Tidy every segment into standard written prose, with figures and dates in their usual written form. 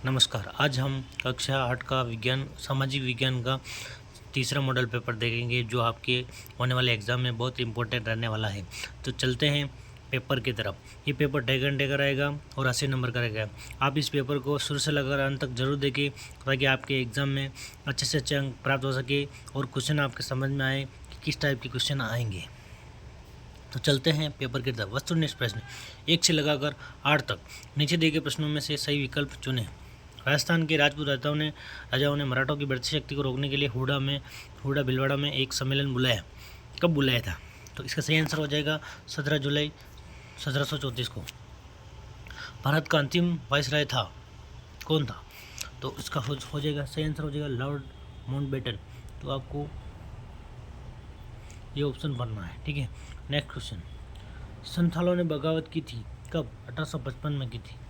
नमस्कार। आज हम कक्षा 8 का विज्ञान सामाजिक विज्ञान का तीसरा मॉडल पेपर देखेंगे जो आपके होने वाले एग्ज़ाम में बहुत इंपॉर्टेंट रहने वाला है। तो चलते हैं पेपर की तरफ। ये पेपर 2.5 घंटे का रहेगा और 80 नंबर का रहेगा। आप इस पेपर को शुरू से लेकर अंत तक जरूर देखें ताकि आपके एग्ज़ाम में अच्छे से अच्छे अंक प्राप्त हो सके और क्वेश्चन आपके समझ में आए कि किस टाइप के क्वेश्चन आएंगे। तो चलते हैं पेपर की तरफ। वस्तुनिष्ठ प्रश्न 1 से लगाकर 8 तक। नीचे दिए गए प्रश्नों में से सही विकल्प चुनें। राजस्थान के राजपूत राजाओं ने मराठों की बढ़ती शक्ति को रोकने के लिए हुडा भीलवाड़ा में एक सम्मेलन बुलाया। कब बुलाया था? तो इसका सही आंसर हो जाएगा 17 जुलाई 1734 को। भारत का अंतिम वायसराय था कौन था? तो इसका हो जाएगा सही आंसर हो जाएगा लॉर्ड माउंटबेटन। तो आपको ये ऑप्शन भरना है, ठीक है। नेक्स्ट क्वेश्चन, संथालों ने बगावत की थी कब? 1855 में की थी।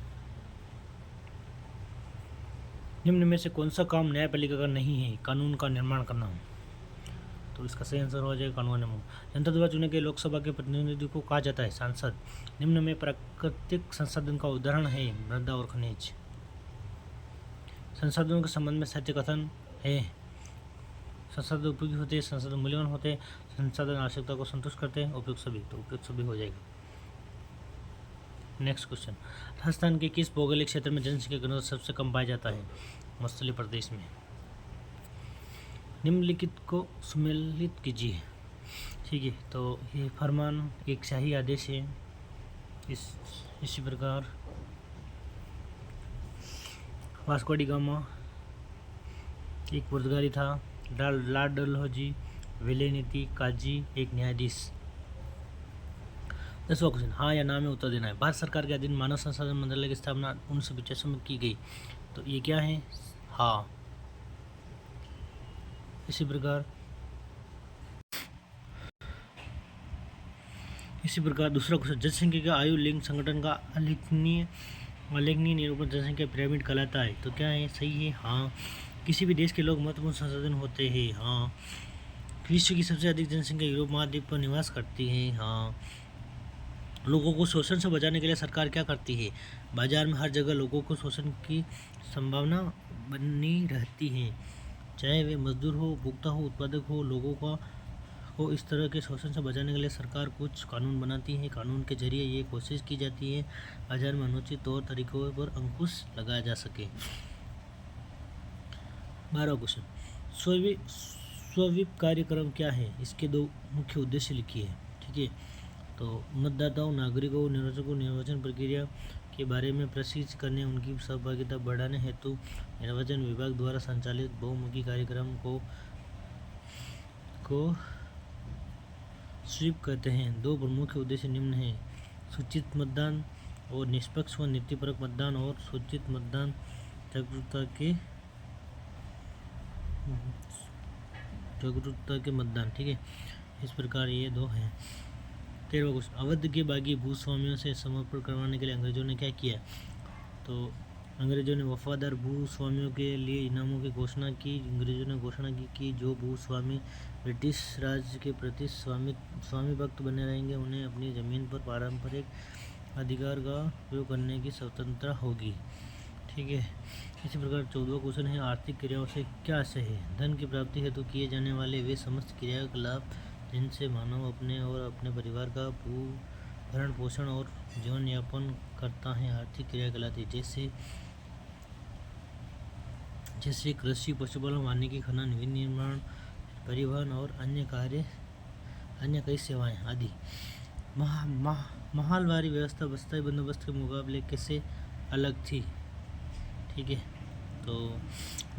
निम्न में से कौन सा काम न्यायपालिका का नहीं है? कानून का निर्माण करना। तो इसका सही आंसर हो जाएगा कानून निर्माण। जनता द्वारा चुने गए लोकसभा के प्रतिनिधि को कहा जाता है सांसद। निम्न में प्राकृतिक संसाधन का उदाहरण है मृदा और खनिज। संसाधनों के संबंध में साहित्य कथन है। संसाधन उपयोगी होते हैं, संसाधन मूल्यवान होते हैं, संसाधन आवश्यकता को संतुष्ट करते हैं, उपयुक्त सभी। तो उपयुक्त सभी हो जाएगा। नेक्स्ट क्वेश्चन, राजस्थान के किस भौगोलिक क्षेत्र में जनसंख्या घनत्व सबसे कम पाया जाता है? मत्स्य प्रदेश में। निम्नलिखित को सम्मिलित कीजिए, ठीक है। तो ये फरमान एक शाही आदेश है। इसी प्रकार वास्को डी गामा एक पुर्तगाली था। लॉर्ड डलहौजी, विलय नीति, काजी एक न्यायाधीश। 10वां क्वेश्चन, हाँ या ना में उत्तर देना है। भारत सरकार के अधीन मानव संसाधन मंत्रालय की स्थापना 1985 में की गई। तो ये क्या है? हाँ। इसी प्रकार दूसरा क्वेश्चन, जनसंख्या का आयु लिंग संगठन का अलेखनीय निरूपण जनसंख्या पिरामिड कहलाता है। तो क्या है? सही है, हाँ। किसी भी देश के लोग महत्वपूर्ण संसाधन होते हैं, हाँ। विश्व की सबसे अधिक जनसंख्या यूरोप महाद्वीप पर निवास करती है, हाँ। लोगों को शोषण से बचाने के लिए सरकार क्या करती है? बाजार में हर जगह लोगों को शोषण की संभावना बनी रहती है, चाहे वे मजदूर हो, उपभोक्ता हो, उत्पादक हो। लोगों को इस तरह के शोषण से बचाने के लिए सरकार कुछ कानून बनाती है। कानून के जरिए ये कोशिश की जाती है बाजार में अनुचित तौर तरीकों पर अंकुश लगाया जा सके। 12वां क्वेश्चन, स्वीप कार्यक्रम क्या है? इसके 2 मुख्य उद्देश्य लिखिए, ठीक है। तो मतदाताओं, नागरिकों, निर्वाचकों निर्वाचन प्रक्रिया के बारे में प्रशिक्षित करने, उनकी सहभागिता बढ़ाने हेतु निर्वाचन विभाग द्वारा संचालित बहुमुखी कार्यक्रम को स्वीप कहते हैं। 2 प्रमुख उद्देश्य निम्न हैं: सूचित मतदान और निष्पक्ष व नीतिपरक मतदान, और सूचित मतदान जागरूकता के मतदान, ठीक है। इस प्रकार ये 2 हैं। 13वां क्वेश्चन, अवध के बागी भूस्वामियों से समर्पण करवाने के लिए अंग्रेजों ने क्या किया? तो अंग्रेजों ने वफादार भूस्वामियों के लिए इनामों की घोषणा की। अंग्रेजों ने घोषणा की कि जो भूस्वामी ब्रिटिश राज के प्रति स्वामी भक्त बने रहेंगे, उन्हें अपनी ज़मीन पर पारंपरिक अधिकार का उपयोग करने की स्वतंत्रता होगी, ठीक है। इसी प्रकार 14वां क्वेश्चन है, आर्थिक क्रियाओं से क्या आशय है? धन की प्राप्ति हेतु किए जाने वाले वे समस्त क्रियाकलाप जिनसे मानव अपने और अपने परिवार का भरण पोषण और जीवन यापन करता है आर्थिक क्रियाकलाप, जैसे कृषि, पशुपालन, वानिकी, खनन, विनिर्माण, परिवहन और अन्य कई सेवाएं आदि। महलवारी व्यवस्था बस्ती बंदोबस्त के मुकाबले कैसे अलग थी? ठीक है, तो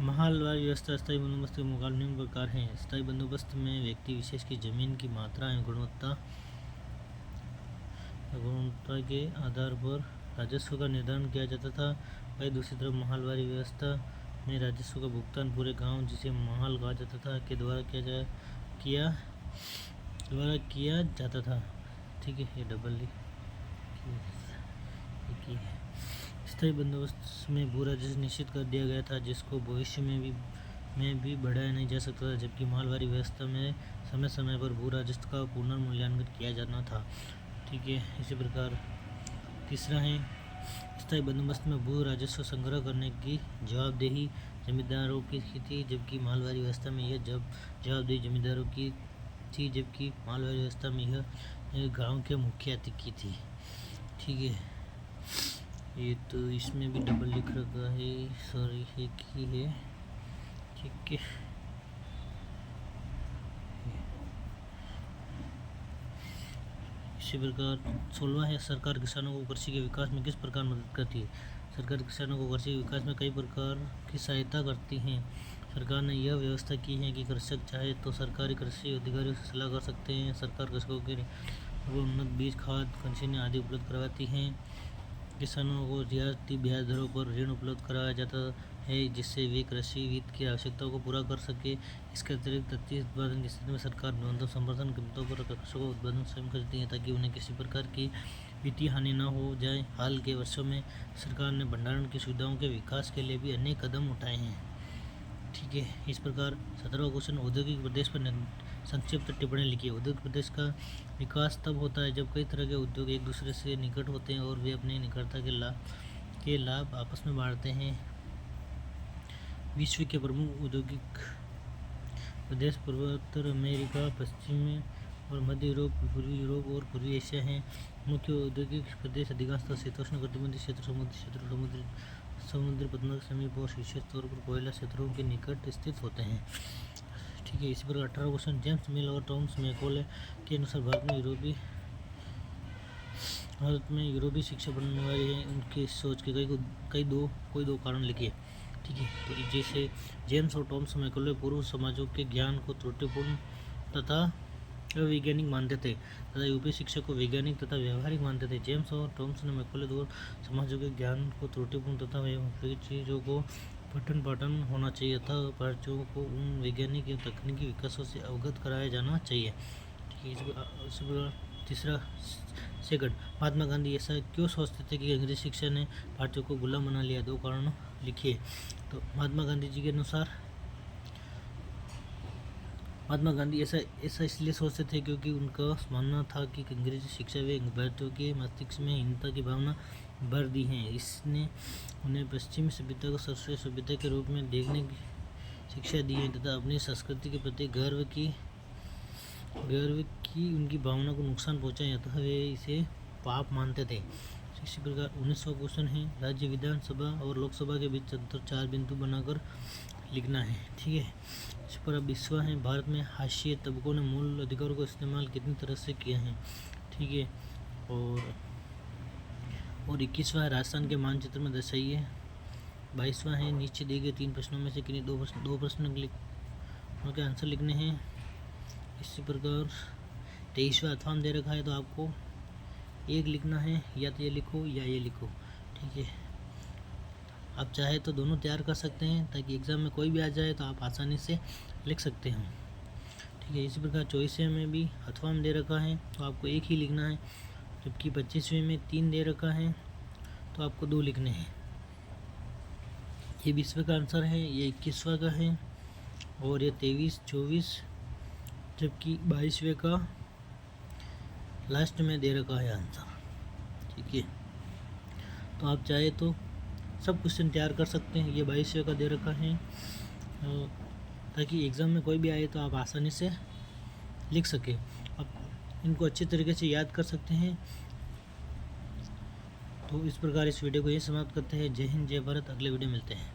महलवारी व्यवस्था स्थायी बंदोबस्त के मुकाबले निम्न प्रकार हैं। स्थायी बंदोबस्त में व्यक्ति विशेष की जमीन की मात्रा एवं गुणवत्ता के आधार पर राजस्व का निर्धारण किया जाता था। वही दूसरी तरफ महलवारी व्यवस्था में राजस्व का भुगतान पूरे गांव, जिसे महल कहा जाता था, के द्वारा किया जाता था, ठीक है। ये डबल है। स्थायी बंदोबस्त में भू राजस्व निश्चित कर दिया गया था, जिसको भविष्य में भी बढ़ाया नहीं जा सकता था, जबकि महलवारी व्यवस्था में समय समय पर भू राजस्व का पुनर्मूल्यांकन किया जाना था, ठीक है। इसी प्रकार तीसरा है, अस्थायी बंदोबस्त में भू राजस्व संग्रह करने की जवाबदेही जमींदारों की थी, जबकि मालवारी व्यवस्था में यह जवाबदेही जमींदारों की थी, जबकि मालवारी व्यवस्था में यह गांव के मुखिया की थी। ठीक है, ये तो इसमें भी डबल लिख रखा है, सॉरी एक ही है। ठीक है, इसी प्रकार 16वां है, सरकार किसानों को कृषि के विकास में किस प्रकार मदद करती है। सरकार किसानों को कृषि के विकास में कई प्रकार की सहायता करती है। सरकार ने यह व्यवस्था की है कि कृषक चाहे तो सरकारी कृषि अधिकारियों से सलाह कर सकते हैं। सरकार कृषकों के उन्नत बीज, खाद, मशीनें आदि उपलब्ध करवाती हैं। किसानों को रियायती ब्याज दरों पर ऋण उपलब्ध कराया जाता है, जिससे वे कृषि वित्त की आवश्यकताओं को पूरा कर सके। इसके अतिरिक्त अति उत्पादन की स्थिति में सरकार न्यूनतम समर्थन कीमतों पर कृषकों को उत्पादन स्वयं खरीदती है, ताकि उन्हें किसी प्रकार की वित्तीय हानि न हो जाए। हाल के वर्षों में सरकार ने भंडारण की सुविधाओं के विकास के लिए भी अनेक कदम उठाए हैं। ठीक है, इस प्रकार 17वां क्वेश्चन, औद्योगिक प्रदेश पर संक्षिप्त टिप्पणी लिखिए। औद्योगिक प्रदेश का विकास तब होता है जब कई तरह के उद्योग एक दूसरे से निकट होते हैं और वे अपनी निकटता के लाभ आपस में बांटते हैं। विश्व के प्रमुख औद्योगिक प्रदेश पूर्वोत्तर अमेरिका, पश्चिमी और मध्य यूरोप, पूर्वी यूरोप और पूर्वी एशिया हैं। मुख्य औद्योगिक प्रदेश अधिकांशतः शीतोष्ण कटिबंधीय क्षेत्र, समुद्री क्षेत्र, समुद्र पत्थर के समीप और विशेष तौर पर कोयला क्षेत्रों के निकट स्थित होते हैं। ठीक है, इसी प्रकार 18वां क्वेश्चन, जेम्स मिल और टॉमस मैकॉले के अनुसार भारत में यूरोपीय शिक्षा पढ़ने वाले हैं। उनकी सोच के कोई दो कारण लिखिए। ठीक है, तो जैसे जेम्स और टॉमस मैकॉले पूर्व समाजों के ज्ञान को त्रुटिपूर्ण तथा अवैज्ञानिक मानते थे तथा यूरोपीय शिक्षा को वैज्ञानिक तथा व्यवहारिक मानते थे। जेम्स और टॉमस ने मैकॉले दो समाजों के ज्ञान को त्रुटिपूर्ण तथा व्यवहारिक चीज़ों को पठन पाठन होना चाहिए था। भारतीयों को उन वैज्ञानिक एवं तकनीकी विकासों से अवगत कराया जाना चाहिए। ठीक है, तीसरा सेकंड, महात्मा गांधी ऐसा क्यों सोचते थे कि अंग्रेजी शिक्षा ने भारतीयों को गुलाम बना लिया। दो कारण लिखिए। तो महात्मा गांधी जी के अनुसार महात्मा गांधी ऐसा इसलिए सोचते थे क्योंकि उनका मानना था कि अंग्रेजी शिक्षा वे भारतीयों के मस्तिष्क में हीनता की भावना भर दी है। इसने उन्हें पश्चिमी सभ्यता को सर्वश्रेष्ठ सभ्यता के रूप में देखने की शिक्षा दी है तथा अपनी संस्कृति के प्रति गर्व की उनकी भावना को नुकसान पहुंचाया, अतः वे इसे पाप मानते थे। इसी प्रकार 19वां क्वेश्चन है, राज्य विधानसभा और लोकसभा के बीच अंतर 4 बिंदु बनाकर लिखना है। ठीक है, इस पर अब 20वां है, भारत में हाशिए तबकों ने मूल अधिकारों को इस्तेमाल कितनी तरह से किया है। ठीक है, और 21वां है, राजस्थान के मानचित्र में दर्शाइए। 22वां है, नीचे दिए गए 3 प्रश्नों में से किन्हीं दो प्रश्न के आंसर लिखने हैं। इसी प्रकार 23वां अथवाम दे रखा है, तो आपको एक लिखना है, या तो ये लिखो या ये लिखो। ठीक है, आप चाहे तो दोनों तैयार कर सकते हैं ताकि एग्ज़ाम में कोई भी आ जाए तो आप आसानी से लिख सकते हैं। ठीक है, इसी प्रकार 24वें में भी अथवाम दे रखा है, तो आपको एक ही लिखना है, जबकि 25वें में 3 दे रखा है, तो आपको 2 लिखने हैं। ये 20वें का आंसर है, ये 21वां का है, और ये 23, 24, जबकि 22वें का लास्ट में दे रखा है आंसर। ठीक है, तो आप चाहे तो सब क्वेश्चन तैयार कर सकते हैं। ये 22वें का दे रखा है, ताकि एग्ज़ाम में कोई भी आए तो आप आसानी से लिख सके। आप इनको अच्छे तरीके से याद कर सकते हैं। तो इस प्रकार इस वीडियो को ये समाप्त करते हैं। जय हिंद, जय भारत। अगले वीडियो मिलते हैं।